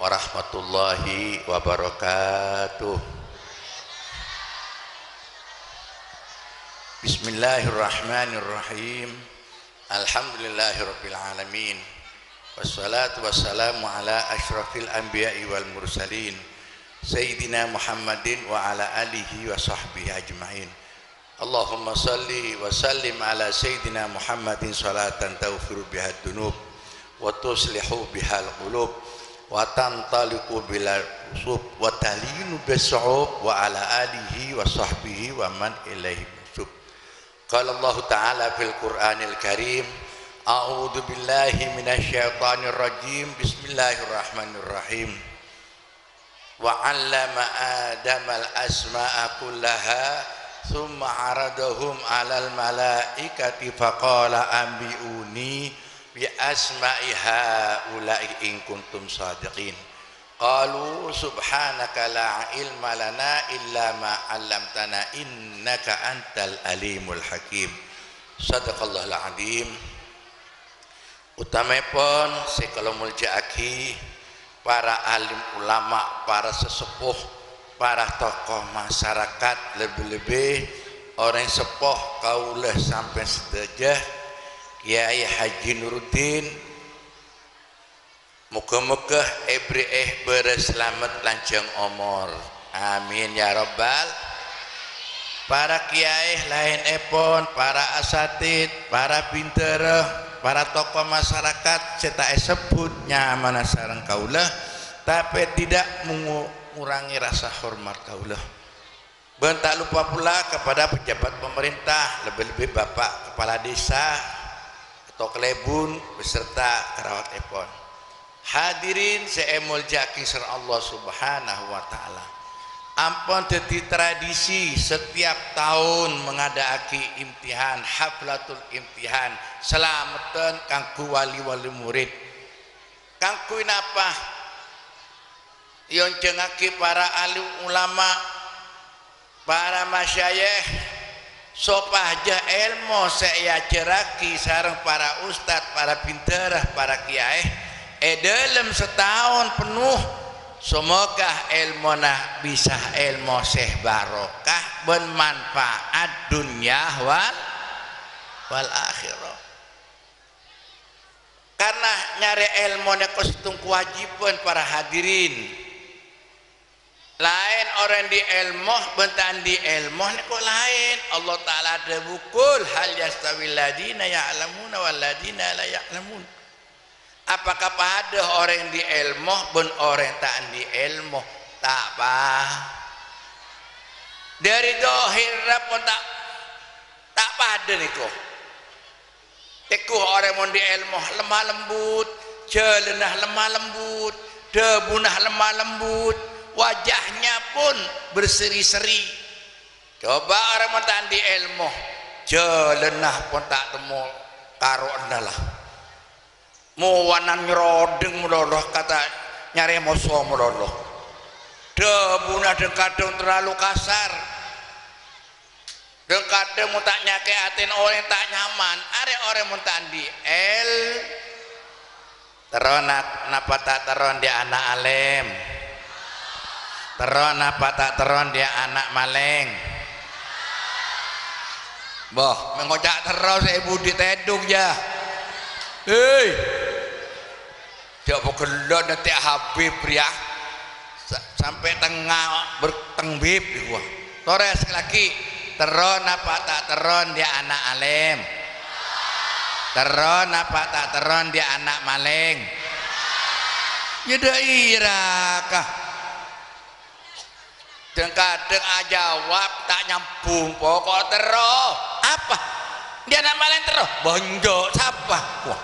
warahmatullahi wabarakatuh. Bismillahirrahmanirrahim. Alhamdulillahirabbil alamin. Wassalatu wassalamu ala asyrafil anbiya'i wal mursalin Sayyidina Muhammadin wa ala alihi wa sahbihi ajma'in. Allahumma salli wa sallim ala Sayyidina Muhammadin salatan tawfiru bihad dunub wa tuslihu bihal qulub wa tantaliqu bilal usub wa talinu bis'ub wa ala alihi wa sahbihi wa man ilaihi musub. Qala Allah ta'ala fil Qur'anil Karim, a'udzu billahi minasyaitonir rajim, bismillahirrahmanirrahim. Wa 'allama Adamal asma'a kullaha thumma 'aradahum 'alal malaikati faqala anbi'uni bi asma'i haula'i in kuntum shadiqin. Qalu subhanaka la ilma lana illa ma 'allamtana innaka antal alimul hakim. Sadaqallahul azim. Utamipun sekala muljaki para alim ulama, para sesepuh, para tokoh masyarakat, lebih-lebih orang sepuh kaulah sampai sedajah Kiai Haji Nuruddin, muga-muga ebreh berselamat lanjang umur, amin ya rabbal. Para kiai lain epon, para asatid, para pinter, para tokoh masyarakat serta sebutnya mana sareng kaulah, tapi tidak mengurangi rasa hormat kaulah. Dan tak lupa pula kepada pejabat pemerintah, lebih-lebih bapak kepala desa atau kelebun beserta kerawat epon. Hadirin seemul jaki sir Allah subhanahu wa ta'ala. Ampun dadi tradisi setiap tahun mengadakan imtihan, haflatul imtihan, selamatan kanggo wali-wali murid. Kanggo napa? Yon jengaki para alim ulama, para masyayikh, sopahja ilmu saya ceraki sareng para ustad, para pinter, para kiai. Dalam setahun penuh semoga ilmuna bisa ilmu seh barokah bermanfaat dunia wal akhirah. Karena nyari ilmu kostum kewajiban para hadirin. Lain orang di ilmu bentan di ilmu kok lain. Allah Ta'ala ada bukul hal yastawil ladina ya'lamuna wal ladina la ya'lamun. Apakah pada orang di ilmu ben orang tak di ilmu tak apa. Dari dohir pun tak pada niko. Tekuh orang mon di ilmu lemah lembut, jelenah lemah lembut, debunah lemah lembut, wajahnya pun berseri-seri. Coba orang mon tak di ilmu, jelenah pun tak temu karo andalah. Muwanan nyrodeng meloloh kata nyari moso meloloh. Debuna deng kadung terlalu kasar. Deng kadung mun tak nyake atin orang tak nyaman. Are orang mun tak di teron napa tak teron dia anak alim. Teron napa tak teron dia anak maleng. Boh mengojak terus ibu ditedung ya. Hei, dia pokoknya nanti Habib ya sampai tengah bertengbib di gua. Tores lagi teron apa tak teron dia anak alim. Teron apa tak teron dia anak maleng. Ya daerah kah? Dan kadang jawab tak nyambung pokok teroh apa? Dia anak maleng teroh bonjok siapa? Wah.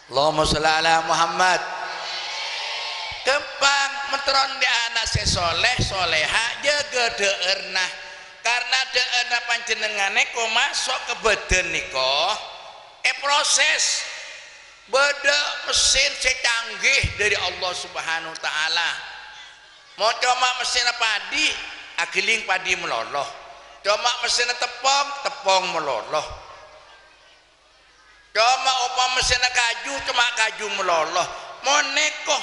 Allahumma sholli ala Muhammad. Kempang menteron di anak sesoleh soleha jaga deernah karena deernah panjenengane ko masuk ke badan niko proses beda mesin secanggih dari Allah subhanahu wa ta'ala. Mau coba mesin padi agiling padi meloloh, coba mesin tepung meloloh. Cuma upah mesin kaju cuma kaju meloloh. Moneko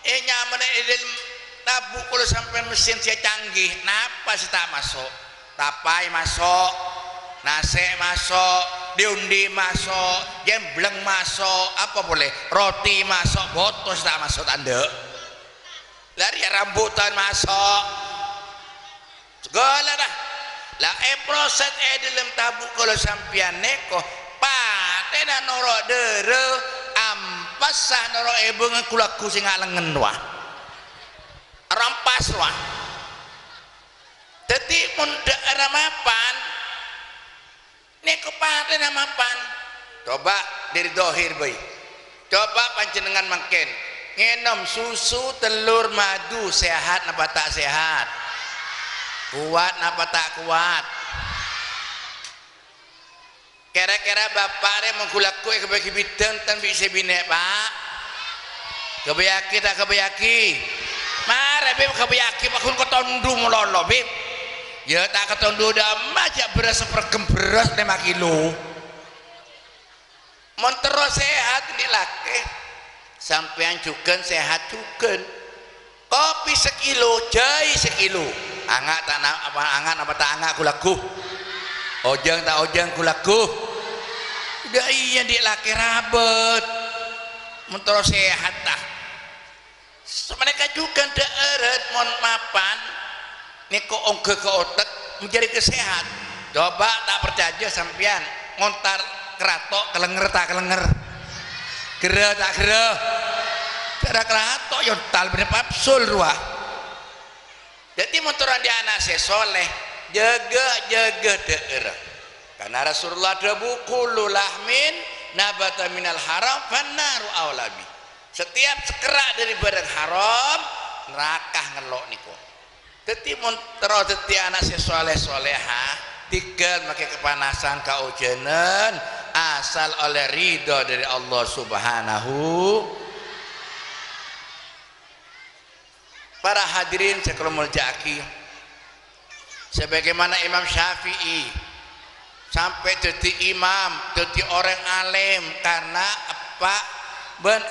nyaman dalam tabuk kalau sampai mesin saya canggih napa sih tak masuk tapai masuk nasi masuk diundi masuk gembleng masuk apa boleh roti masuk botos tak masuk anda lari rambutan masuk segala dah lah proses dalam tabuk kalau sampian neko paten norok dere ampas sah norok bengen kulaku sing ngalengen wah rampas wah dadi mun daerah mapan neko paten mapan coba dari dohir boy coba panjenengan makin ngenom susu telur madu sehat napa tak sehat kuat napa tak kuat kira-kira bapak re menggulaku kebagi bidang tan bisa bine pak kebayaki tak kebayaki mare bib kebayaki pakun ketondu melolo bib ya tak ketondu dah majak beras sepergem beras 5 kilo montero sehat ini laki sampean juga sehat juga kopi sekilo jahe sekilo angak tak apa angan apa tak angak kulaku ojang tak ojang kulaku udah iya dia laki rabet mentoro sehat dah mereka juga daerah mon mapan niko ongke ke otak menjadi kesehat coba tak percaya sampean ngontar keratok kelenger tak kelenger gerah tak gerah cara keratok yontal bener papsul ruah jadi motoran di anak soleh jaga daerah karena Rasulullah ada buku lahmin nabata minal haram fannaru awlabi setiap sekerak dari barang haram neraka ngelok niko jadi montero jadi anak soleh soleha tinggal pakai kepanasan kaujenan asal oleh ridho dari Allah subhanahu. Para hadirin sekromul jaki sebagaimana Imam Syafi'i sampai jadi imam jadi orang alim karena apa ben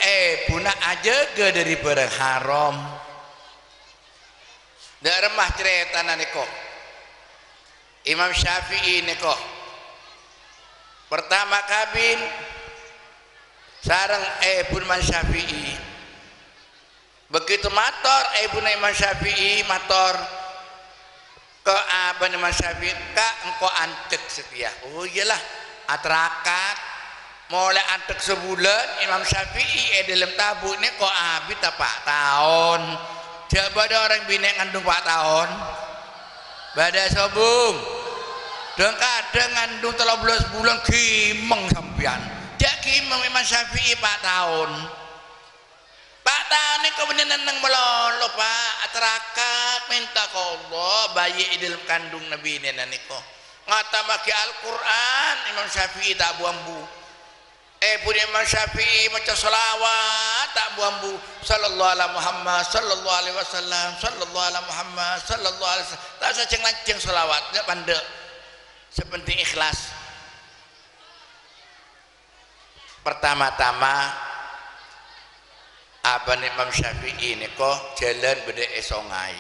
punah aja ke dari barang haram dak remah cerita niko Imam Syafi'i niko pertama kabin sareng pun Man Syafi'i begitu mator ibuna Imam Syafi'i mator ke abang Imam Syafi'i kak engkau antek setia oh iyalah atrakat mulai antek sebulan Imam Syafi'i dalam tabu ini kok abis apa tahun coba ada orang bina ngandung 4 tahun badai sobung dan kadang ngandung 13 bulan kimeng sampian jak kimeng Imam Syafi'i 4 tahun Pak tahun ini kau menenang melolo pak atarakat minta ke Allah bayi dalam kandung Nabi ini naniko ngata maki Al-Quran Imam Syafi'i tak buambu punya Imam Syafi'i macam salawat tak buambu sallallahu alaihi Muhammad sallallahu alaihi wasallam sallallahu alaihi Muhammad sallallahu alaihi wasallam tak seceng-lanceng salawat tak pandek sepenting ikhlas pertama-tama Abang Imam Syafi'i ini kok jalan beda esongai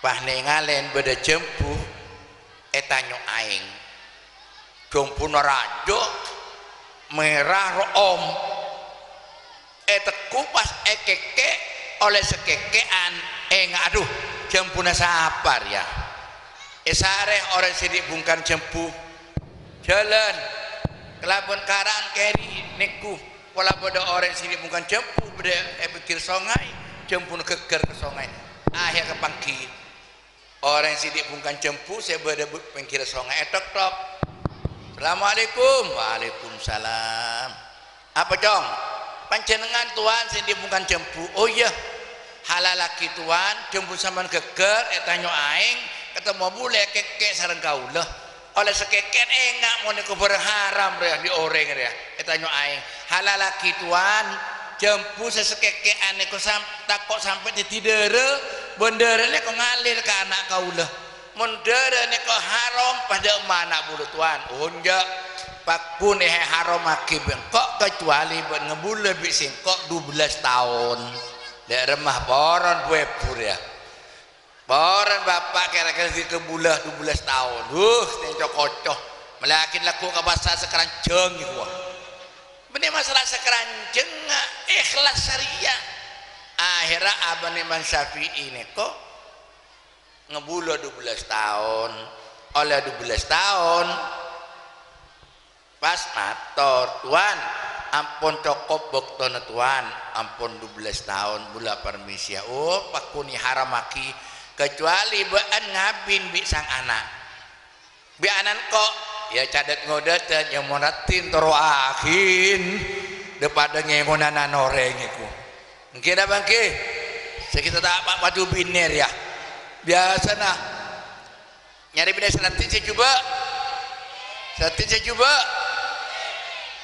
pah nengalen beda jempuh etanyo aing jempuh narajo merah room teku pas ekeke oleh sekekean aduh jempuh nasapar ya esare orang sidik bungkan jempuh jalan kelabon karang keri niku pola pada orang sini bukan jempu pada pikir songai jempu keker ke songai akhir ke pangki orang sini bukan jempu saya pada pikir songai tok Assalamualaikum Waalaikumsalam apa dong panjenengan tuan sini bukan jempu oh iya halalaki tuan jempu sampean keker etanyo aing ketemu bule keke sareng kaulah oleh sekeken enggak mau niku berharam ya di oreng ya etanyo aing halalaki tuan jempu sesekekean niku takok sampai di tidere bendera niku ngalir ke anak kaulah mendere niku haram pada mana bulu tuan unjak pakun haram aki bengkok kecuali ngebul lebih singkok 12 tahun dek remah poron bebur ya poron bapak kira-kira di kebulah 12 tahun cocok melakin laku ke bahasa sekeranjeng gitu benih masalah sekeranjeng ikhlas syariah akhirnya Abang Imam Syafi'i ini kok ngebulo 12 tahun oleh 12 tahun pas matur tuan ampun cukup boktona tuan ampun 12 tahun bula permisi ya pakuni haramaki kecuali bean ngabin bi sang anak bi anan kok ya cadat ngodat yang monatin toro akin depada ngengonana noreng iku mungkin ada bangke sekitar tak pak padu biner ya biasa nah nyari biner selatin saya coba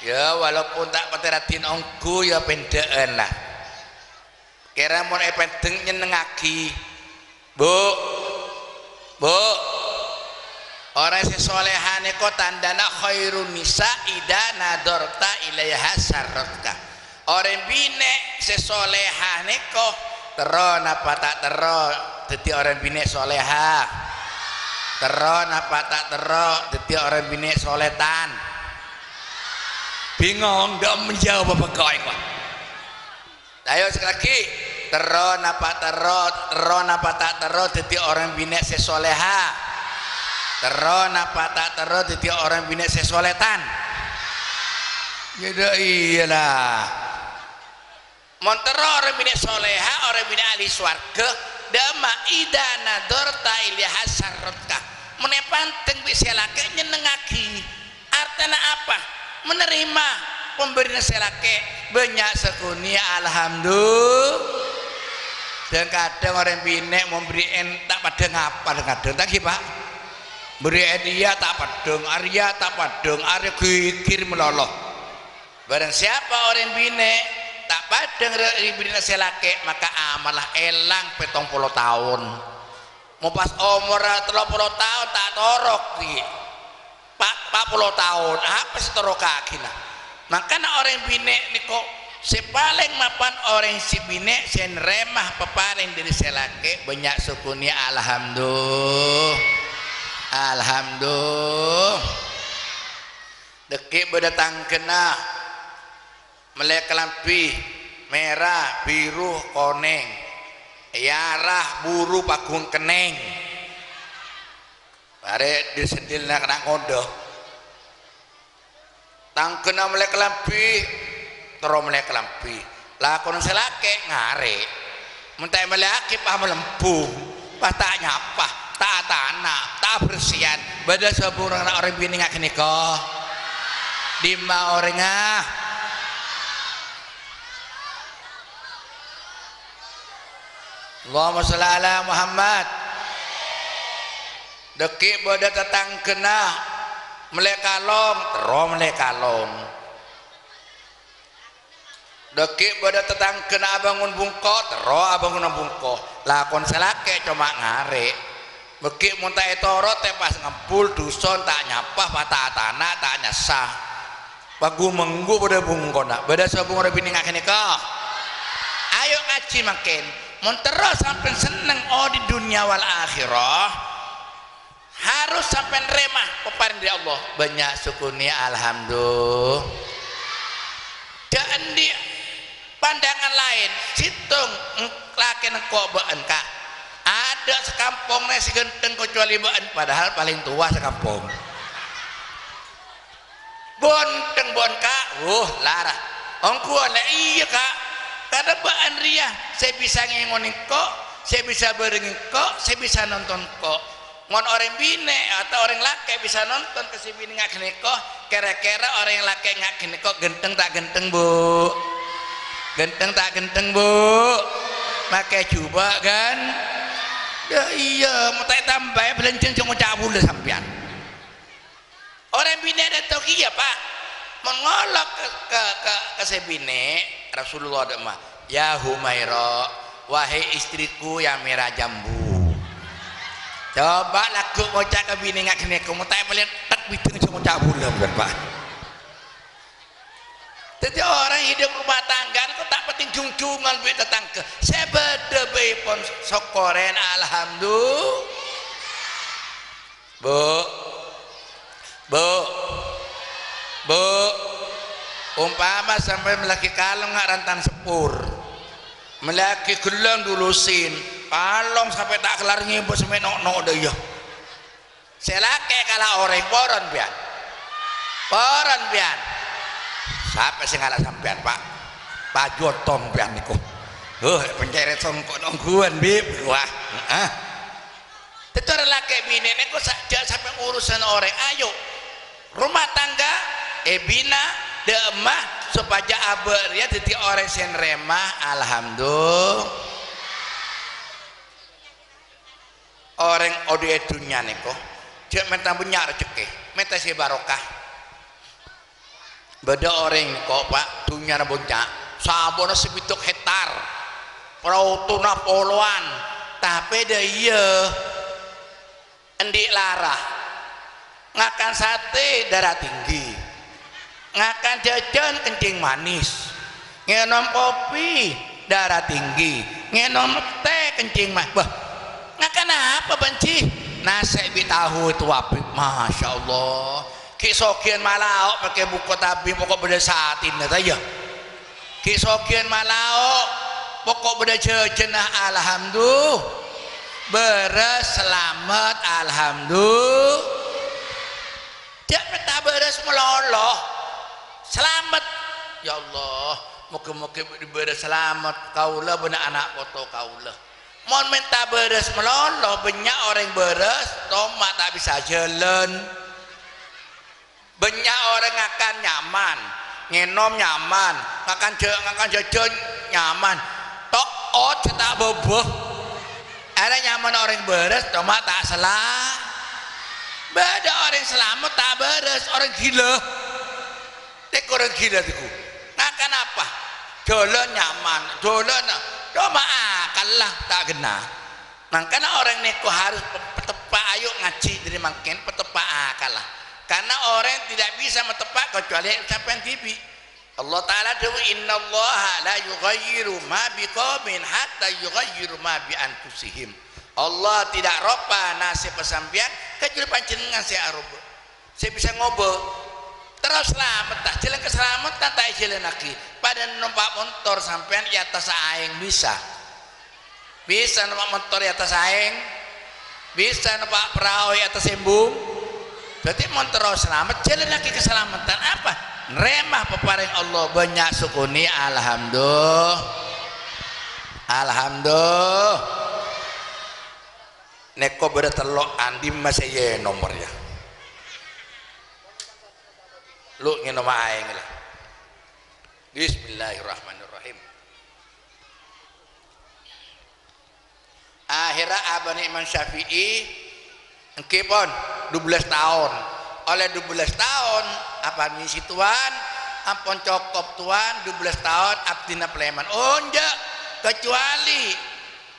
ya walaupun tak pateratin ongku ya pendaan lah kira mau pendeng nyenengaki bu orang sesolehane kok tandana khairun nisa ida nadorta ilaiha sarrotka orang bine sesolehane kok tero napa tak tero dadi orang bine soleha tero napa tak tero dadi orang bine soletan bingung gak menjawab apa kau ini ayo sekali lagi tero napa tak tero dadi orang bine sesoleha tero napa tak tero dadi orang bine sesoletan jadi iyalah montero orang bine soleha orang bine ahli swarga dama idana dorta ilaiha sarrotka menepanteng bisa laki nyenengaki artinya apa menerima pemberian selake banyak sekunia alhamdulillah dan kadang orang binek memberi entak pada ngapa kadang tak pak beri dia tak padung Arya tak padung Arya gigir meloloh barang siapa orang binek tak padang beri selake maka amalah elang 70 tahun mau pas umur 30 tahun tak torok nih 40 tahun apa setoro kaki nah makanya orang binek nih kok sepaling mapan orang si binek sen remah peparing dari selake banyak sukunya alhamdulillah dekik berdatang kena melek lampi merah biru koneng yarah buru pagung keneng are disendil nak ngondo tangkena melek lampi tero melek lampi lakon selake ngare mentai melaki pah melempung pah tak nyapah tak tanah tak bersihan bada seburang nak orang bini ngak nikah lima orang Allahumma sholli ala Muhammad dekik pada tetang kena melekalong tero melekalong dekik pada tetang kena abangun bungko tero abangun bungko lakon selake cuma ngare bekik muntai toro tepas ngempul duson tak nyapah patah tanah tak nyasah bagu menggu pada bungko nak pada sabung orang bini ngak nikah ayo ngaji makin montero sampai seneng di dunia wal akhirah harus sampai remah peparing dari Allah banyak sukunya alhamdulillah dan di pandangan lain situng laki kok beun kak ada sekampung nasi genteng kecuali beun padahal paling tua sekampung bonteng bon kak larah ongku ada iya kak karena beun ria saya bisa ngengonin kok saya bisa berengin kok saya bisa nonton kok ngon orang bine atau orang laki bisa nonton ke si bini ngak keneko kira-kira orang laki ngak keneko genteng tak genteng bu genteng tak genteng bu pakai coba kan ya iya mau tak tambah ya belenceng cuma cabul sampean orang bine ada tau iya pak mengolok ke si bine Rasulullah ada mah ya Humaira wahai istriku yang merah jambu coba laku ngocak ke bini ngak kene kamu tak melihat tak bitung cuma cabul lah pak Jadi orang hidup rumah tangga itu tak penting jung-jungan duit tetangga. Sebeda pun sokoren alhamdulillah. Bu, bu, bu, umpama sampai melaki kalong nggak rantan sepur, melaki gelang dulusin, kalong sampai tak kelar ngibut sampai nok deh ya. Selake kalah orang poron pian, poron pian. Siapa sih ngalah sampean Pak Jotong pian niku. Penceret songkok nongguan bib wah. Itu laki bini niku saja sampai urusan orang. Ayo rumah tangga bina demah supaya aber ya jadi orang sen remah alhamdulillah. Orang ode dunia niku cek minta punya rezeki, minta si barokah. Beda orang kok Pak dunia nabunya sabona sebituk hektar prautuna poluan tapi dia iya endik larah ngakan sate darah tinggi ngakan jajan kencing manis ngenom kopi darah tinggi ngenom teh kencing manis bah ngakan apa benci nasi tahu itu wabib masya Allah. Kisokian malau pakai buku tapi pokok beda saatin aja. Kisokian malau pokok beda jejenah alhamdulillah. Beres selamat alhamdulillah. Jangan tak beres meloloh. Selamat ya Allah. Moga-moga beres selamat kaulah benar anak foto kaulah. Mohon minta beres meloloh banyak orang beres tomat tak bisa jalan. Banyak orang akan nyaman, ngenom nyaman, ngakan jajan nyaman. Tok ot tak boboh. Ada nyaman orang beres, cuma tak salah. Beda orang selamat tak beres, orang gila. Tek orang gila tiku. Ngakan apa? Jalan nyaman, jalan. Cuma kalah tak kena. Makanya orang neko harus petepak ayo ngaji dari makin petepak kalah. Karena orang tidak bisa metepak kecuali ucapan tibi. Allah Ta'ala dewa innallaha la yughayyiru ma biqaumin hatta yughayyiru ma bi anfusihim. Allah tidak roba nasib pesampian kecuali panjenengan saya aroba. Saya bisa ngobrol terus selamat tak jalan keselamatan tak jalan lagi. Pada numpak motor sampean di atas aing bisa numpak motor di atas aing, bisa numpak perahu di atas embung. Berarti terus selamat jalan lagi keselamatan apa remah peparing Allah banyak sukuni alhamdulillah alhamdulillah neko bertelok andi masih ye nomornya lu ngino maeng lah bismillahirrahmanirrahim akhirnya abani Imam Syafi'i engkipun 12 tahun oleh 12 tahun apa misi tuan ampun cokop tuan 12 tahun abdina pleman oh enggak kecuali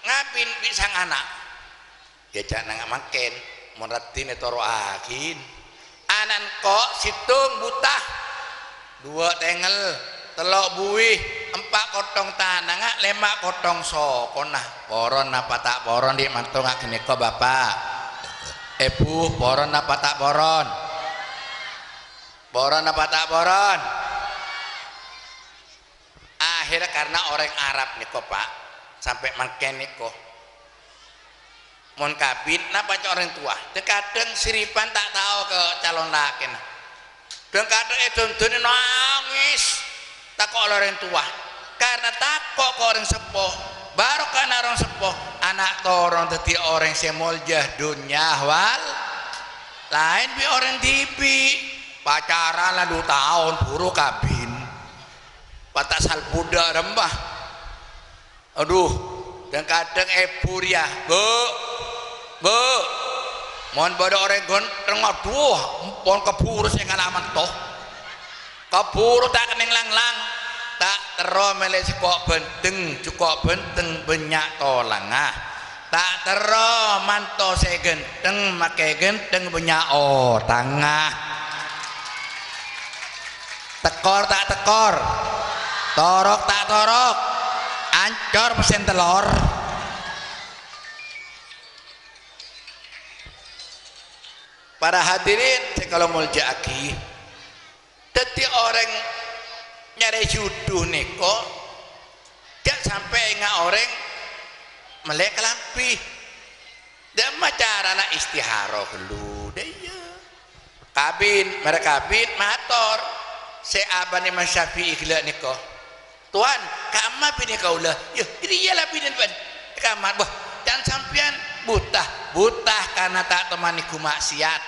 ngapin pisang anak ya jangan makin meratin toro akin anan kok situng butah 2 tengel telok buih 4 kotong tanah ngak 5 kotong sokonah poron apa tak poron di mantung ngak kene kok bapak Bu, poron apa tak poron? Poron apa tak poron? Akhirnya karena orang Arab nih kok Pak, sampai makin nih kok. Mon kabin, napa orang tua? Kadang siripan tak tahu ke calon laki. Dan kadang itu nangis, tak kok orang tua. Karena takut ke orang sepuh. Baru kan orang sepuh anak torong teti orang semoljah dunia wal lain bi orang tibi pacaran lah 2 tahun buru kabin patah sal budak rembah aduh dan kadang epuria bu mohon pada orang gonteng aduh mohon keburu saya ngalaman toh keburu tak kening lang tak teromele cukup benteng banyak tolangah tak tero manto saya genteng make genteng banyak tangah tekor tak tekor, torok tak torok, ancor pesen telur. Para hadirin kalau mulja aki, dadi orang nyari jodoh neko, jangan sampai nggak orang melek lampi. Dan macara nak istiharoh dulu, dia kabin, mereka kabin mator. Saya abang Imam Syafi'i gila neko, tuan, kamar bini kau lah, yo, jadi ialah bini ban, kamar, boh, jangan sampean butah karena tak temaniku maksiat,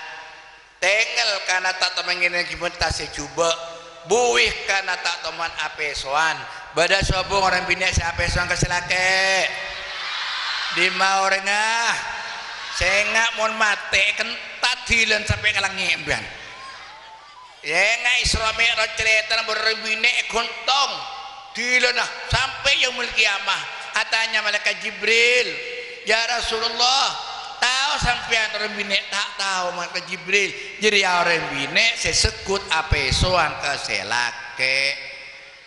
tengel karena tak teman ini gimana secuba, buih karena tak teman apesoan, bada sobong orang bini si apesoan keselake, di mau orang sengak mon mate kentat dilen sampai kalang ngemban. Ya ngai Isra Mi'raj cerita berbine gontong dilen sampai yaumul kiamah. Katanya malaikat Jibril, ya Rasulullah, tahu sampean rembine tak tahu malaikat Jibril. Jadi orang bine sesekut apesoan keselake.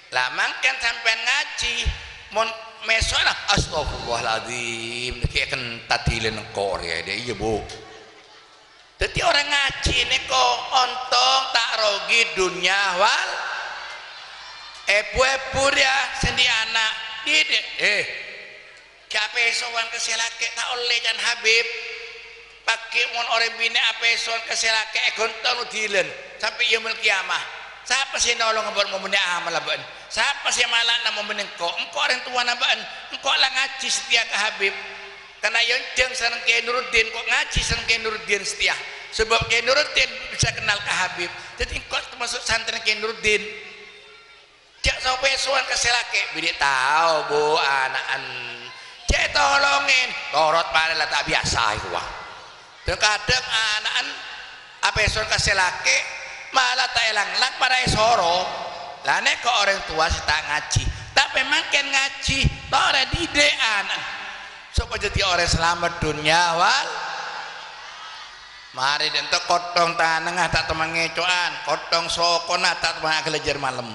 Lah mangken sampean ngaji mon mesona astagfirullahaladzim kayak kentat dilen Korea dia iya bu. Jadi orang ngaji ini kok ontong tak rogi dunia wal epu ya sendi anak didik kapesoan keselake tak oleh jan Habib pakai mon orang bine apesoan keselake gontong dilen sampai yaumul kiamah. Siapa sih nolong buat momennya amal abang? Siapa sih malah nama menengkok? Engkau orang tua nabaan, engkau lah ngaji setia ke Habib. Karena yang jeng seneng ke Nuruddin, kok ngaji seneng ke Nuruddin setia. Sebab ke Nuruddin bisa kenal ke Habib. Jadi engkau termasuk santri ke Nuruddin. Jak sampai suan ke selake, bidik tahu bu anak-an. Cek tolongin, torot pada lah tak biasa itu wah. Terkadang anak-an apa suan ke selake. Malah tak elang-elang pada esoro lah nek ke orang tua sih tak ngaji tapi memang kan ngaji tak ada didean supaya jadi orang selamat dunia wal mari dan tu kotong tanah tak teman ngecoan kotong sokona tak teman kelejar malam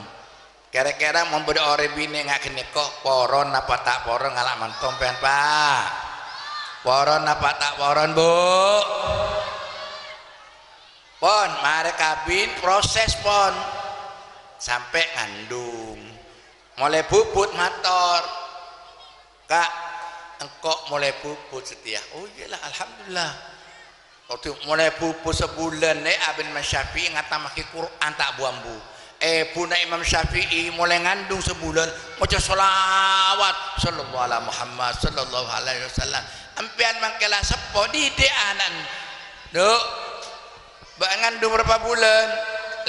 kira-kira memberi orang bini nggak kene kok poron apa tak poron ngalak mantom pen pak poron apa tak poron bu pon mari kabin proses pon sampai ngandung mulai bubut motor kak engkau mulai bubut setia oh iyalah alhamdulillah waktu mulai bubut sebulan abin Imam Syafi'i ngatamaki Quran tak buambu puna Imam Syafi'i mulai ngandung sebulan maca sholawat sallallahu alaihi Muhammad sallallahu alaihi wasallam ampian mangkela sepo di anan duk ngandung berapa bulan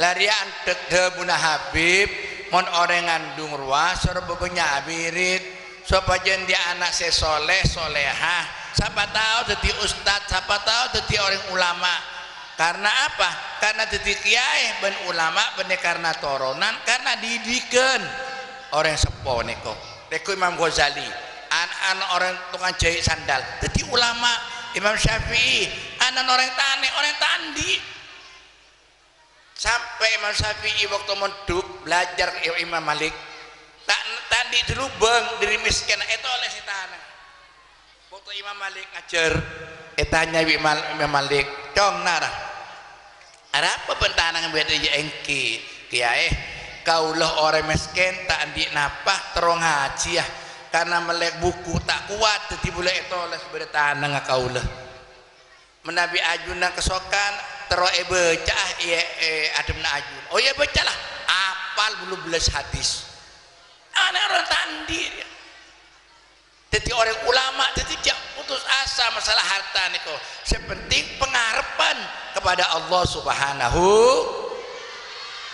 larian dek buna Habib mon orang ngandung ruas serbenya abirit supaya dia anak sesoleh solehah siapa tahu jadi ustad siapa tahu jadi orang ulama karena apa karena jadi kiai ben ulama ben karena toronan karena didikan orang sepo neko Imam Ghazali anak-anak orang tukang jahit sandal jadi ulama Imam Syafi'i anak orang tani orang tandi sampai Imam Syafi'i waktu menduk belajar Imam Malik tak tadi dulu bang dari miskin itu oleh si tanah waktu Imam Malik ngajar etanya Imam Malik cong nara ada apa bentanang beda ya engki kiai kaulah orang miskin tak andik napah terong haji ya karena melek buku tak kuat jadi boleh itu oleh sebelah tanah kaulah menabi ajunan kesokan terus baca adem na ajun oh ya bacalah apal belum belas hadis anak orang tandi jadi orang ulama jadi jangan putus asa masalah harta niko sepenting pengharapan kepada Allah subhanahu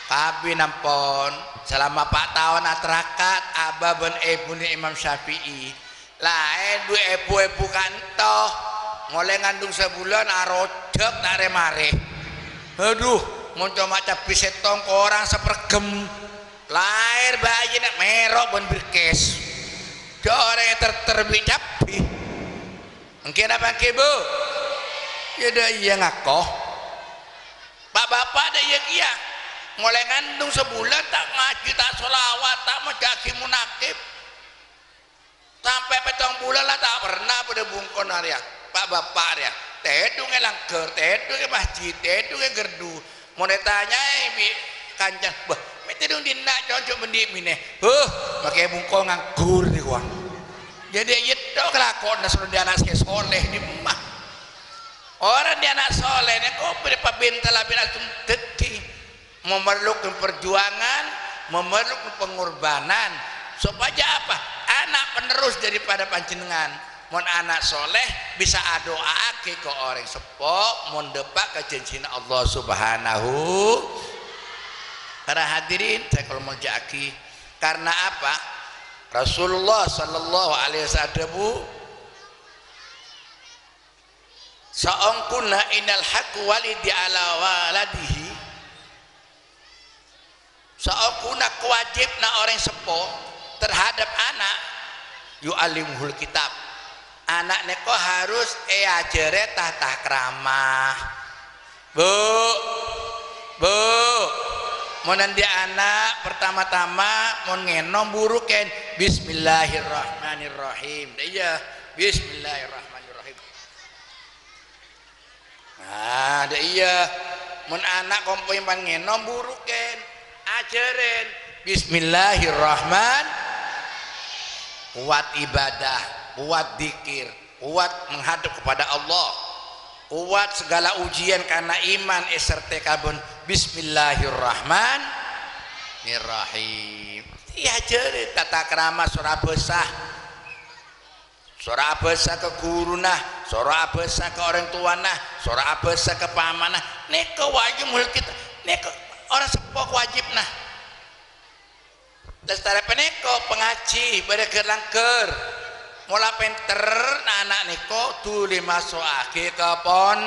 kabi nampon selama 4 tahun aterakat abah ben ibu ni Imam Syafi'i lain bu ibu kantoh mulai ngandung sebulan arojek tak remare aduh mau coba capi setong ke orang sepergem lahir bayi nak merok bon berkes orang yang terterbit capi mungkin apa bu ya dah iya ngakoh pak bapak ada iya kia mulai ngandung sebulan tak ngaji tak sholawat tak majaki munakib sampai petong bulan lah tak pernah pada bungkon area pak bapak area tedunge langker tedunge masjid tedunge gerdu mau ditanya ibi kanjang bah metedung dina cocok mendik mine pakai bungkon nganggur di uang jadi itu kelakon suruh dia anak soleh di mah orang dia anak soleh ini kok berpabintal bin atum teti memerlukan perjuangan memerlukan pengorbanan supaya apa anak penerus daripada panjenengan mon anak soleh bisa doa ke orang sepo mon depak ke janji Allah subhanahu. Para hadirin saya kalau mau jaki karena apa Rasulullah sallallahu alaihi wasallam sa'angkuna inal haqq walidi ala waladihi sa'angkuna kewajibna orang sepo terhadap anak yu'alimul kitab anak neko harus ajare tata krama bu monan dia anak pertama-tama mon ngenom buruken bismillahirrahmanirrahim iya bismillahirrahmanirrahim nah iya mon anak kompoin pangenom buruken ajaren bismillahirrahmanirrahim kuat ibadah, kuat dikir, kuat menghadap kepada Allah, kuat segala ujian karena iman serta kabun bismillahirrahmanirrahim. Iya jadi tata krama surah besar ke guru nah, surah besar ke orang tua nah, surah besar ke paman nah. Nek wajib mulut kita, nek orang sepok wajib nah. Lestari peneko pengaji berkerangker mula penter anak neko tuli masuk akhir kapon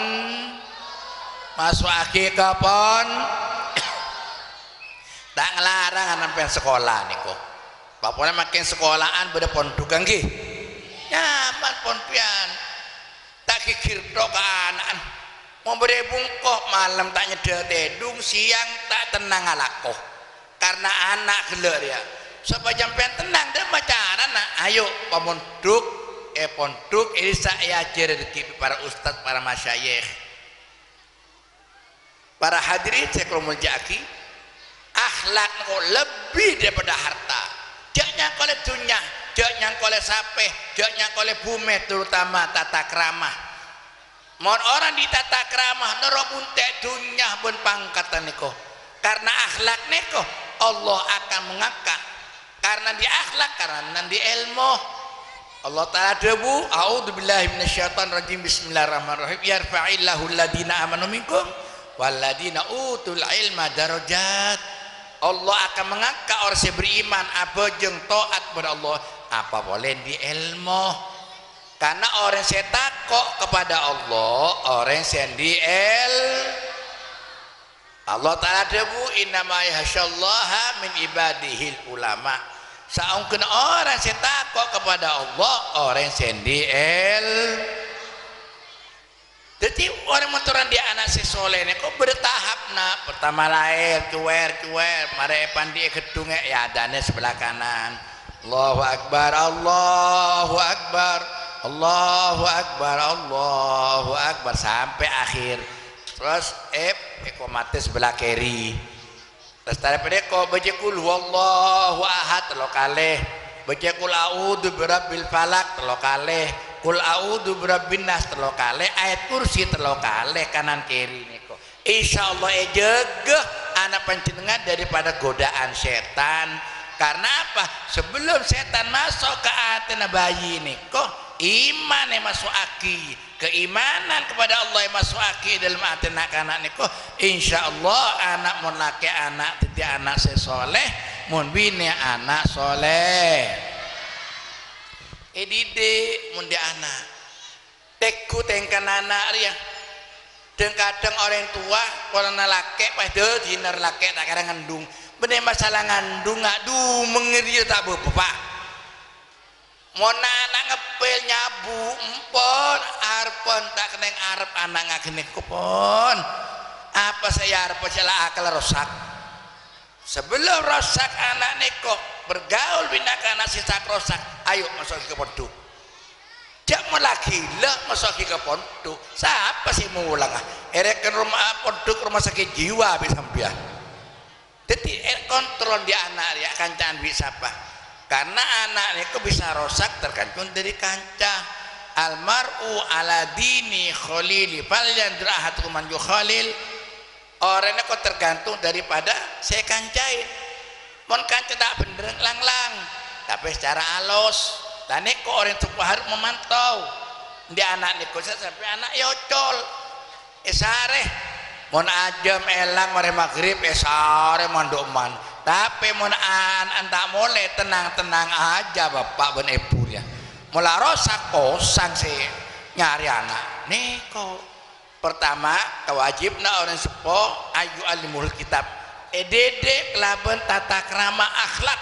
tak ngelarang anak pen sekolah niko bapaknya makin sekolahan beda pondok ganggi nyaman ponpian tak kikir dok anak mau beri bungkok malam tak nyedel tedung siang tak tenang alakoh karena anak gelar ya supaya jampian tenang dan bacaan anak ayo pondok ini saya ajar rezeki para ustadz para masyayikh para hadirin saya kalau menjaki akhlak lebih daripada harta jangan nyangkole dunia jangan nyangkole sapeh jangan nyangkole bumi terutama tata krama mohon orang di tata krama nerobun tek dunia pun pangkatan niko karena akhlak niko Allah akan mengangkat karena di akhlak karena di ilmu Allah ta'ala debu a'udzubillahi minasyaitonirrajim bismillahirrahmanirrahim yarfa'illahu alladhina amanu minkum walladhina utul ilma darajat Allah akan mengangkat orang yang beriman abojeng taat kepada Allah apa boleh di ilmu karena orang yang takut kepada Allah orang yang di Allah ta'ala debu innama yahsyallaha min ibadihil ulama saungkeun orang yang takut kepada Allah orang yang di jadi orang menturan dia anak si soleh ini kok bertahap nak pertama lahir cuer mare pandi gedung ya adanya sebelah kanan Allahu akbar Allahu akbar Allahu akbar Allahu akbar sampai akhir terus mati sebelah kiri terus tadi kok baca kul wallahu ahad telo kalih baca kul a'udzu birabbil falak telo kalih kul a'udzu birabbin nas telo kalih ayat kursi telo kalih kanan kiri niko insyaallah jaga anak panjenengan daripada godaan setan karena apa sebelum setan masuk ke hati bayi niko iman yang masuk aki keimanan kepada Allah yang masuk aki dalam hati anak-anak niko insyaallah anak mun laki anak titi anak sesoleh mun bini anak soleh edide mun dia anak teku tengkan anak ria dan kadang orang tua orang laki pada dinar laki tak kadang ngandung bener masalah ngandung aduh mengeri tak bapak mau anak ngepel nyabu empon arpon tak keneng arep anak ngagene kupon apa saya arep salah akal rusak sebelum rosak anak neko bergaul bina anak sisa rosak, ayo masuk ke pondok. Jangan lagi lah masuk ke pondok. Siapa sih mau ulang? Erekan rumah pondok rumah sakit jiwa bisa biar. Jadi kontrol di anak ya kancaan bisa apa? Karena anak neko bisa rosak tergantung dari kancah. Almar'u ala dini khalili falyanzur ahadukum man yukhalil. Orangnya kok tergantung daripada saya kancain. Mon kanca tak bener lang-lang, tapi secara halus. Dan kok orang itu harus memantau. Di anak niko sampai anak yocol. Esare, mon ajam elang mare maghrib esare mandokman. Tapi mon an tak boleh tenang-tenang aja bapak ben ibu ya. Mula rosak kosang sih nyari anak niko. Pertama kewajibna orang sepo ayu alimul kitab edede kelaban tata krama akhlak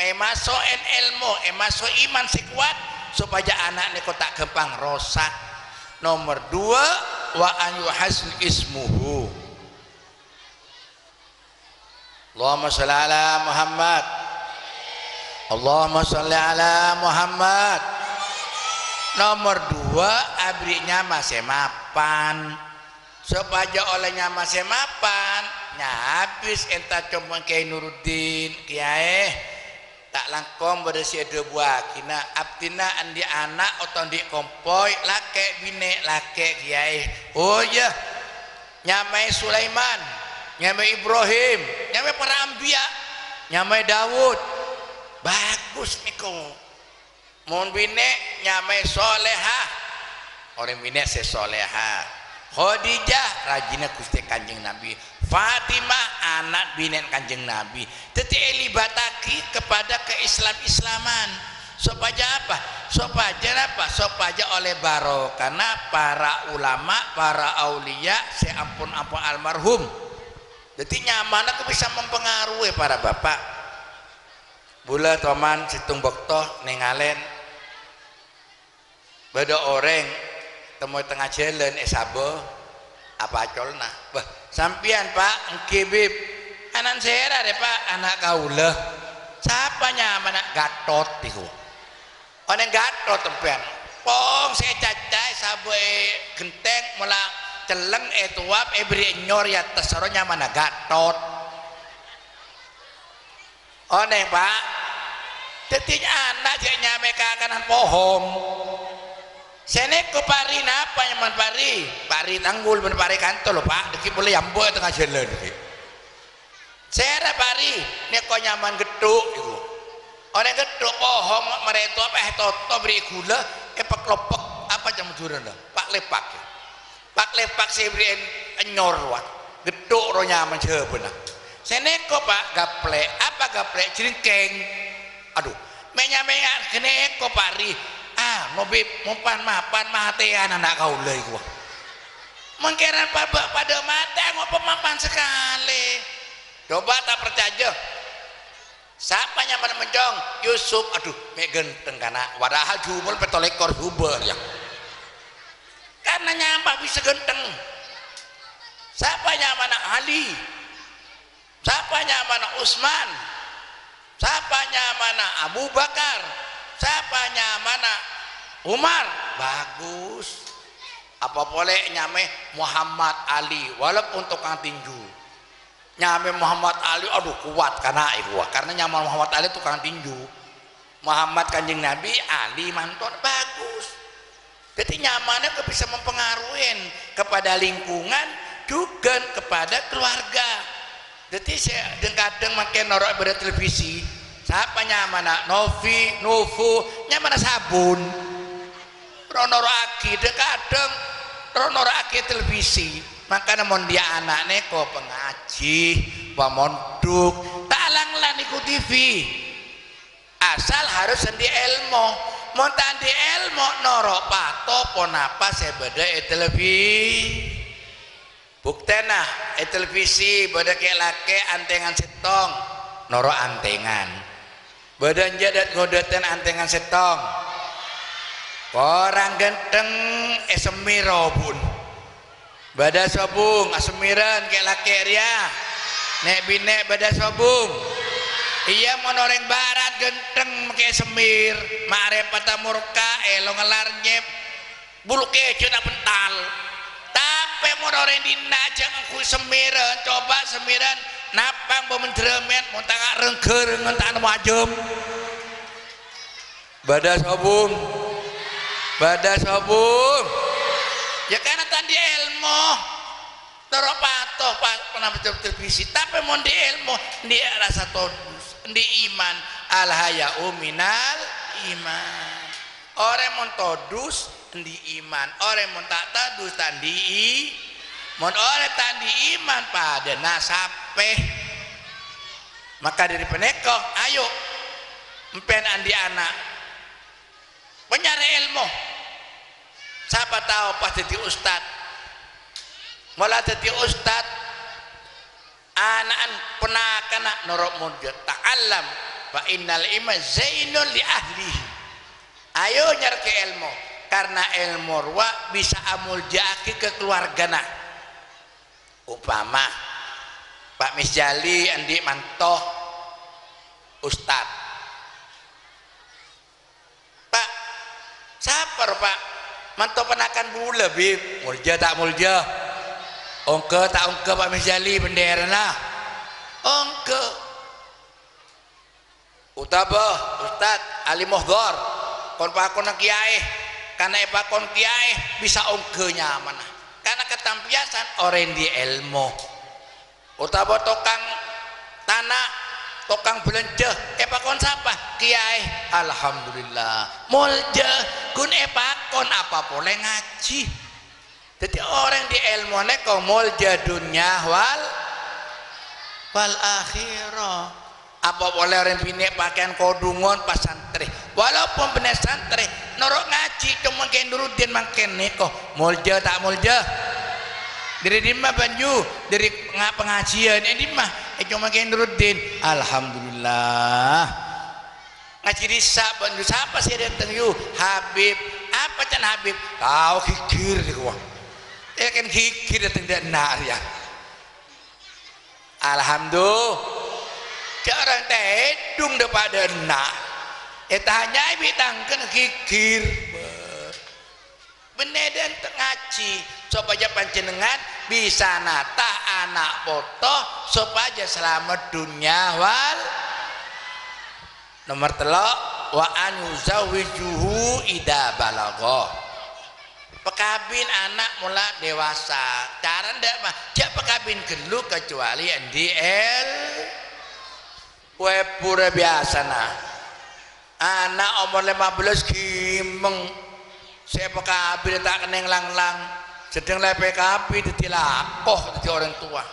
memasoen ilmu emaso iman si kuat supaya anak ni tak gampang rosak. Nomor 2 wa an yuhasin ismuhu. Allahumma sholli ala Muhammad, Allahumma sholli ala Muhammad. Nomor 2 abrinya masih mapan supaya olehnya masih mapan nya habis entah cuma Kiai Nuruddin Kiai tak langkong berisi ada buah kina abtina andi anak atau andi kompoi lake bine lake Kiai. Oh ya nyamai Sulaiman, nyamai Ibrahim, nyamai para ambia, nyamai Daud. Bagus niko. Mohon bine nyamai solehah, orang bine sesolehah. Khadijah rajinnya Gusti Kanjeng Nabi. Fatimah anak bine Kanjeng Nabi. Teti elibataki kepada keislam-islaman. Supaya apa? Supaya oleh barokahna para ulama, para aulia, seampun-ampun almarhum. Jadi nyaman aku bisa mempengaruhi para bapak. Bula toman situng boktoh nengalen. Beda orang temu tengah jalan esabo apa colna bah sampian pak engkibib anak saya deh pak anak kaulah siapa nyaman anak Gatot itu orang Gatot tempian pong saya cacai sabo genteng mula celeng tuap beri nyor ya terseronya mana Gatot oneng pak tetinya anak dia nyame kanan pohon. Senek ko pari napa nyaman pari tanggul ben pari kantor lho pak deki boleh yambo tengah jalan deki saya pari nek ko nyaman geduk iku orang geduk pohong mereka apa toto beri gula pak lopek apa jam duran dah pak lepak saya beri enyor wak geduk ro nyaman benar senek ko pak gaplek apa gaplek jringkeng aduh menyamean kene ko pari mobil mumpan mapan matean anak kau lagi gua mengkira pada mata ngapa mapan sekali coba tak percaya siapa nyaman menjong Yusuf aduh mek genteng karena wadahal jumul petolekor huber ya karena nyampak bisa genteng siapa nyaman Ali siapa nyaman Utsman siapa nyaman Abu Bakar siapa nyaman Umar bagus apa boleh nyame Muhammad Ali walaupun tukang tinju nyame Muhammad Ali aduh kuat karena nyaman Muhammad Ali tukang tinju Muhammad Kanjeng Nabi Ali manton bagus jadi nyamannya bisa mempengaruhi kepada lingkungan juga kepada keluarga jadi saya kadang makin norok pada televisi siapa nyaman Novi Nufu nyaman sabun ronoro aki kadang ronoro aki televisi makanya mon dia anak neko pengaji pemonduk tak lang-lang ikut TV asal harus sendi ilmu mon tandi ilmu norok pato pon apa saya beda televisi buktena televisi beda kayak laki antengan setong norok antengan badan jadat ngodoten antengan setong orang genteng semiro pun badan sobung asemiran kayak laki ria nek bine beda sobung iya mau noreng barat genteng pakai semir mare pata murka lo ngelar nyep bulu kece na pental tapi mau noreng dina jangan ku semiran coba semiran napang bomendremet mau tangak rengker ngentan wajem bada sobung ya karena tadi ilmu terus patuh pernah televisi tapi mau di ilmu di rasa todus di iman al haya'u minal iman orang mau todus di iman orang mau tak todus tadi mau orang tadi iman pada nasapeh maka dari penekoh ayo empen andi anak penyari ilmu siapa tahu pas jadi ustad malah jadi ustad anak penakana norok mujud ta'allam fa innal ilma zainun li ahlihi ayo nyari ke ilmu karena ilmu ruwa bisa amul jaki ke keluargana upama Pak Misjali andi mantoh ustad Pak sabar Pak mantoh penakan bula bib mulja tak mulja ongke tak ongke Pak Misjali bendera lah ongke utabah ustad ali muhdhar kon pakon kiai karena pakon kiai bisa ongkenya mana karena ketampiasan orang di ilmu utabah tokang tanah tokang belanja pakon siapa kiai alhamdulillah mulja kun pakon apa boleh ngaji jadi orang di ilmu neko mulja dunya wal akhirah apa boleh orang bini pakaian kodungon pas santri walaupun benar santri norok ngaji cuma makin nurutin makin neko mulja tak mulja dari dimah banju dari pengajian ini mah cuma makin nurutin alhamdulillah ngaji disa banju siapa sih datang yu Habib apa can Habib kau kikir gua kan kikir datang dari ya alhamdulillah orang tedung daripada nak tanya bitangkan kikir benedan ngaji supaya panjenengan bisa nata anak foto supaya selamat dunia wal nomor telok wa anuzawijuhu ida balagoh pekabin anak mula dewasa cara ndak mah jak pekabin gelu kecuali NDL pura biasa nah anak umur 15 gimeng saya pekabin tak keneng lang-lang sedang lepe kabi ditilakoh jadi orang tua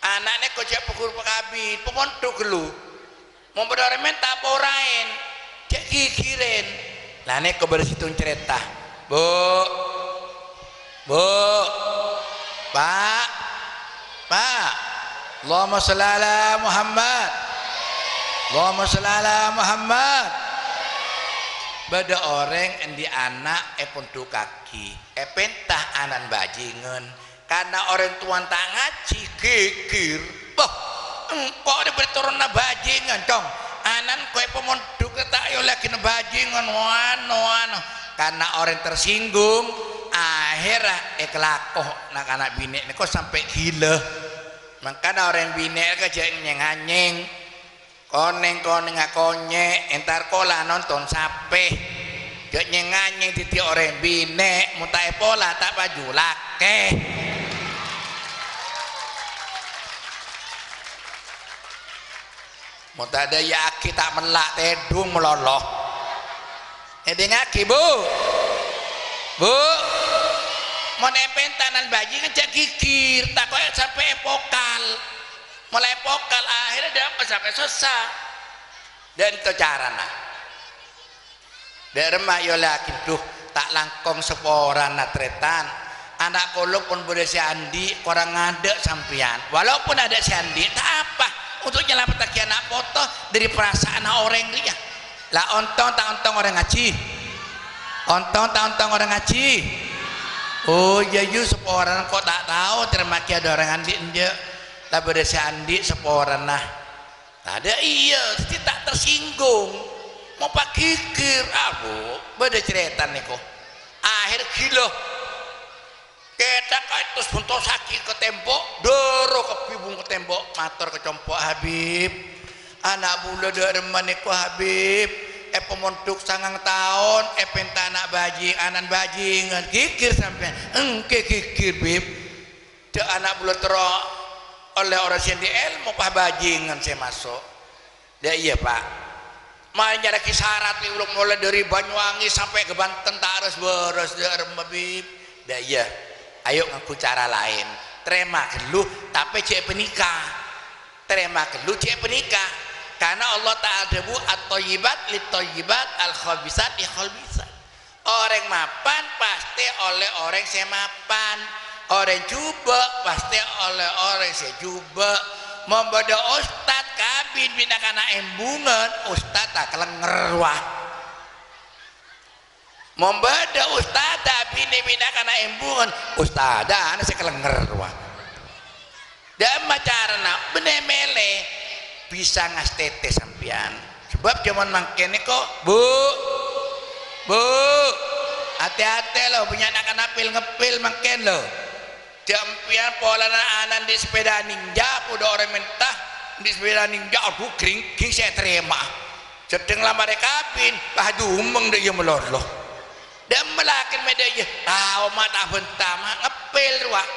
anaknya kok jak pekur pekabin pemontok gelu mau berdoremen tak porain jak kikirin lah nek kebersitun cerita bu pak Allahumma sholli ala Muhammad Allahumma sholli ala Muhammad bada orang endi anak pundu kaki pentah anan bajingan karena orang tuan tak ngaji kikir boh engkau ada berturun na bajingan cong anan kue pemonduk tak yo lagi na bajingan wano karena orang tersinggung akhirnya kelakoh nak anak bini kok sampai gila makanya orang bini kejeng nyeng koneng akonye entar kola nonton sape gak nyenganyeng titi orang bine mutai pola tak baju lake mutai ada yaki tak melak tedung meloloh ngaki bu mau nepen tanan baji ngejak kikir tak kok sampai epokal mulai pokal akhirnya dapat sampai susah dan itu carana dari remah yo yakin tuh tak langkong seporan natretan anak kolok pun boleh si Andi orang ngadek sampian walaupun ada si Andi tak apa untuk nyelamat anak foto dari perasaan orang dia lah ontong orang ngaji ontong orang ngaji oh ya yu seporan kok tak tahu terima kasih ada orang Andi enje lah beda si Andi seporan nah ada iya tak tersinggung mau pak kikir abu beda cerita nih kok akhir kilo kita terus buntos sakit ke tembok doro ke pibung ke tembok mator ke compok Habib anak bula derman niku Habib pemontuk sangang tahun pentana bajing anan bajingan kikir sampai engke kikir bib de anak bula tero oleh orang sing di ilmu pah bajingan saya masuk dah iya pak main jadi kisarat mulai dari Banyuwangi sampai ke Banten tak harus beres derma bib dah iya ayo ngaku cara lain terima dulu tapi cek penikah terima dulu cek penikah karena Allah Ta'ala debu at-thayyibat lit-thayyibat al-khabisat li-khabisat orang mapan pasti oleh orang saya mapan orang juba pasti oleh orang saya juba membodo ustad kabin bina kana embungan ustad tak kelenger wah membodo ustad bina kana embungan ustad anak saya kelenger wah dan macarana benemele bisa ngas tete sampian sebab zaman mangkene kok bu hati-hati lo punya anak apil ngepil mangken lo jampian pola anan di sepeda ninja udah orang mentah di sepeda ninja aduh kering saya terima sedang lamar kabin aduh umeng dia melor loh dan melakin media tahu mata bentah mah ngepil ruah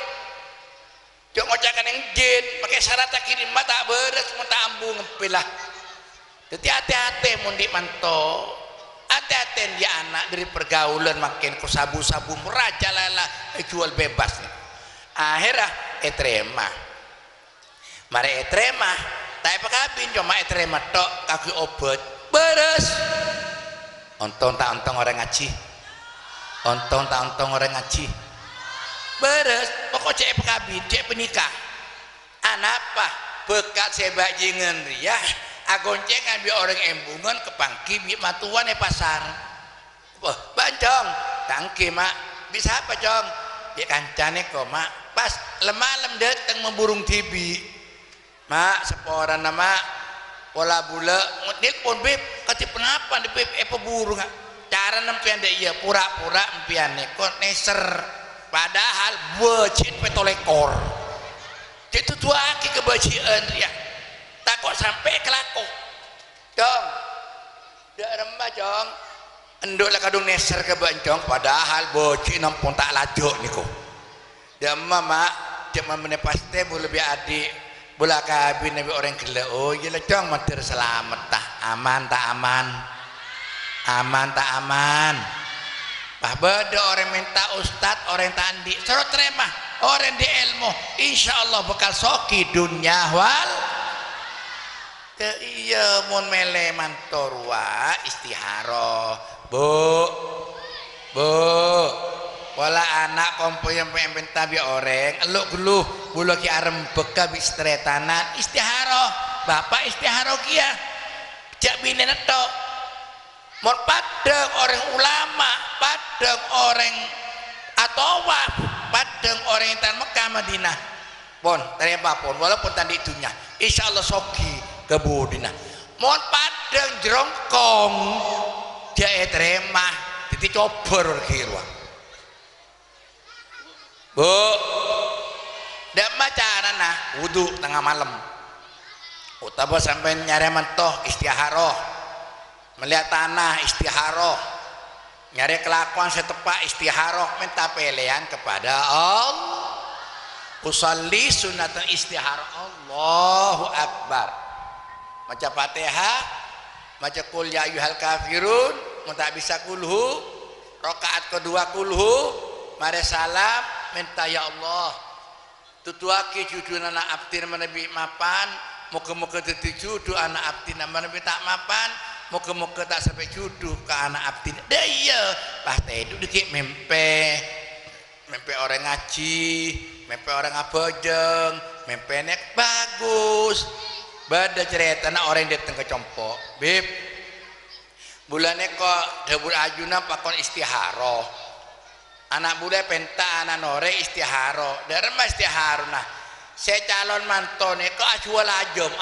jangan ngocakan yang jin pakai syarat kirim mata beres mata ambung ngepil lah jadi hati-hati mundi manto hati-hati dia anak dari pergaulan makin ku sabu-sabu merajalela jual bebas nih akhirnya terima mari terima tapi pakabin cuma terima tok kaki obat beres ontong tak ontong orang ngaji ontong tak ontong orang ngaji beres pokok cek pakabin cek penikah anak apa bekat sebak jingan ria agonceng ambil orang embungan ke pangki bi matuan pasar wah bancong tangki mak bisa apa cong ya kancane kok mak pas lemalem dateng memburung tibi mak seporan nama pola bula ngut pun bib kati penapa di bib burung cara nempian deh iya pura-pura empian kok neser padahal becit petolekor itu tua aki kebacian ya takut sampai kelako dong dak remah jong enduk lah kadung neser ke bancong padahal bocik nampun tak lajuk niku dak mama cuma menepaste bu lebih adik bola kabin nabi orang gila oh iya jong mater selamat tah aman tak aman aman tak aman bah beda orang minta ustad orang tandi serot terima orang di ilmu insyaallah bakal soki dunia wal iya mun mele mantorwa istiharoh bu wala anak kompo yang pengen tabi orang elok geluh bulu ki arem beka bi stretanan istiharoh bapak istiharoh kia jak bine netok mon padang orang ulama padang orang atawaf padang orang intan Mekah Madinah pon terima pon walaupun tadi dunya insyaallah soki kebudina mohon padang jerongkong dia terima jadi coba kira bu dan macara nah wudhu tengah malam utama sampai nyari mentoh istiharoh melihat tanah istiharoh nyari kelakuan setepak istiharoh minta pilihan kepada Allah usalli sunatan istiharoh Allahu Akbar maca Fatihah maca qul ya ayyuhal kafirun mun tak bisa kulhu rakaat kedua kulhu mari salam minta ya Allah tutuaki judul anak abdi nabi mapan muga-muga dadi judul anak abdi nabi tak mapan muga-muga tak sampai judul ke anak abdi dah iya pasti itu dikit mempe orang ngaji mempe orang abojeng mempe nek bagus bada cerita nak orang datang ke compok bib bulannya kok debur ajuna pakon istiharoh anak budak penta anak nore istiharoh darma istiharoh nah saya calon mantone kok ajual ajem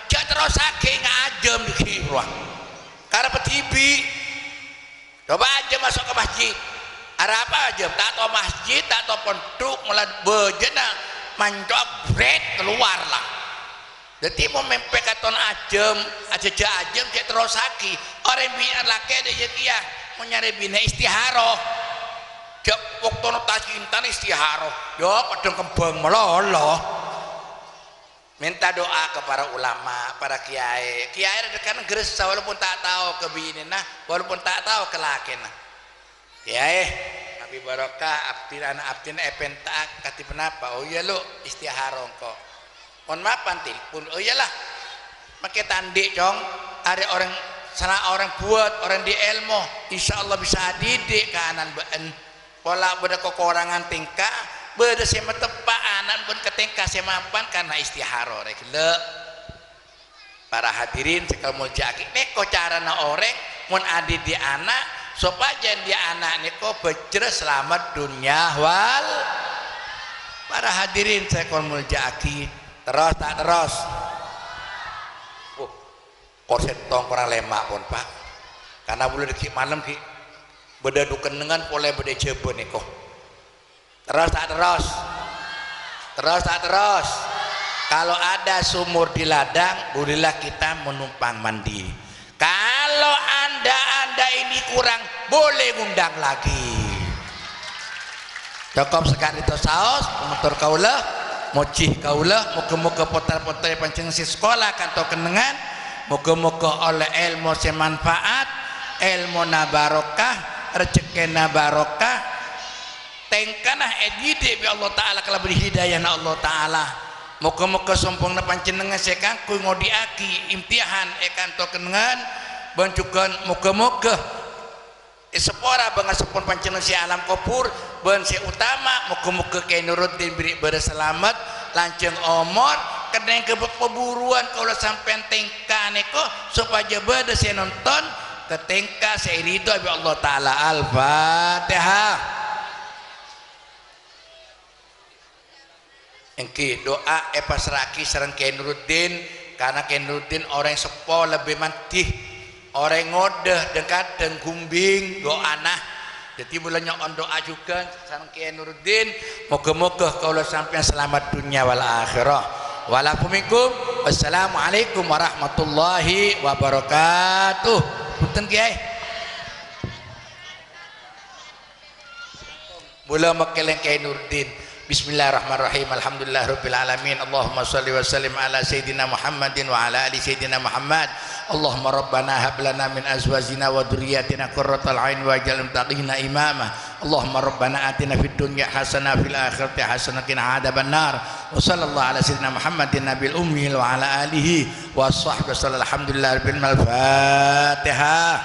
cak terus saking ajem dikira karena petibi coba aja masuk ke masjid ada apa aja tak tahu masjid tak tahu pondok mulai bejena manjok bret keluar lah jadi mau mempek katon ajem cak terus saki orang bina laki ada ya mau nyari bina istiharoh jak waktu nota cinta istiharoh yo padang kembang meloloh minta doa ke para ulama, para kiai dekat geresa walaupun tak tahu ke bini nah, walaupun tak tahu ke laki nah. Kiai, Abi Barokah, abdin epentak kati penapa? Oh iya lo istiharong kok. Mohon maaf pantil pun. Oh iyalah. Pakai tandi cong. Ada orang sana orang buat orang di ilmu, insya Allah bisa didik kanan been. Pola beda kekurangan tingkah. Beda sema tepaanan pun ketingkah semapan karena istiharo rek le para hadirin sekal muljaki neko cara na orang mun adi di anak supaya dia anak neko bejre selamat dunia wal para hadirin sekal muljaki terus tak terus korset tong kurang lemak pun pak karena boleh dikit malam ki beda duken dengan boleh beda jebon neko terus tak terus kalau ada sumur di ladang bolehlah kita menumpang mandi kalau anda ini kurang boleh ngundang lagi cukup sekali itu saus motor kaulah mocih kaulah muka-muka potar-potar pancing si sekolah kantor kenengan muka-muka oleh ilmu semanfaat ilmu nabarokah rezeki nabarokah tengkanah edide bi Allah taala kalau beri hidayah na Allah taala muka-muka sompongna panjenengan sekangku ngodiaki imtihan kantor kenengan bancukan muka-muka sepora bangga sepon panjenengan si alam kubur ben si utama muka-muka Kiai Nuruddin beri berselamat lanceng omor kedeng ke peburuan kalau sampai tengka neko supaya beda saya nonton ke tengka saya ridho bi Allah taala al-Fatihah. Engki doa pasraki sareng Kiai Nuruddin karena Kiai Nuruddin orang sepo lebih mantih orang ngodeh dekat dan gumbing doa nah jadi mulanya on doa juga sareng Kiai Nuruddin moga-moga kaulah sampai selamat dunia wal akhirah walaikumikum wassalamualaikum warahmatullahi wabarakatuh punten Kiai mula makeleng Kiai Nuruddin. Bismillahirrahmanirrahim. Alhamdulillahirabbil alamin. Allahumma shalli wa sallim ala sayidina Muhammadin wa ala ali sayidina Muhammad. Allahumma rabbana hab lana min azwajina wa dhurriyyatina qurratal a'yun waj'al muttaqina imama. Allahumma rabbana atina fid dunya hasanah fil akhirati hasanah qina adzabannar. Wa sallallahu ala sayidina Muhammadin nabil ummi wa ala alihi wa sahbihi sallallahu alhamdulillahirabbil Fatihah.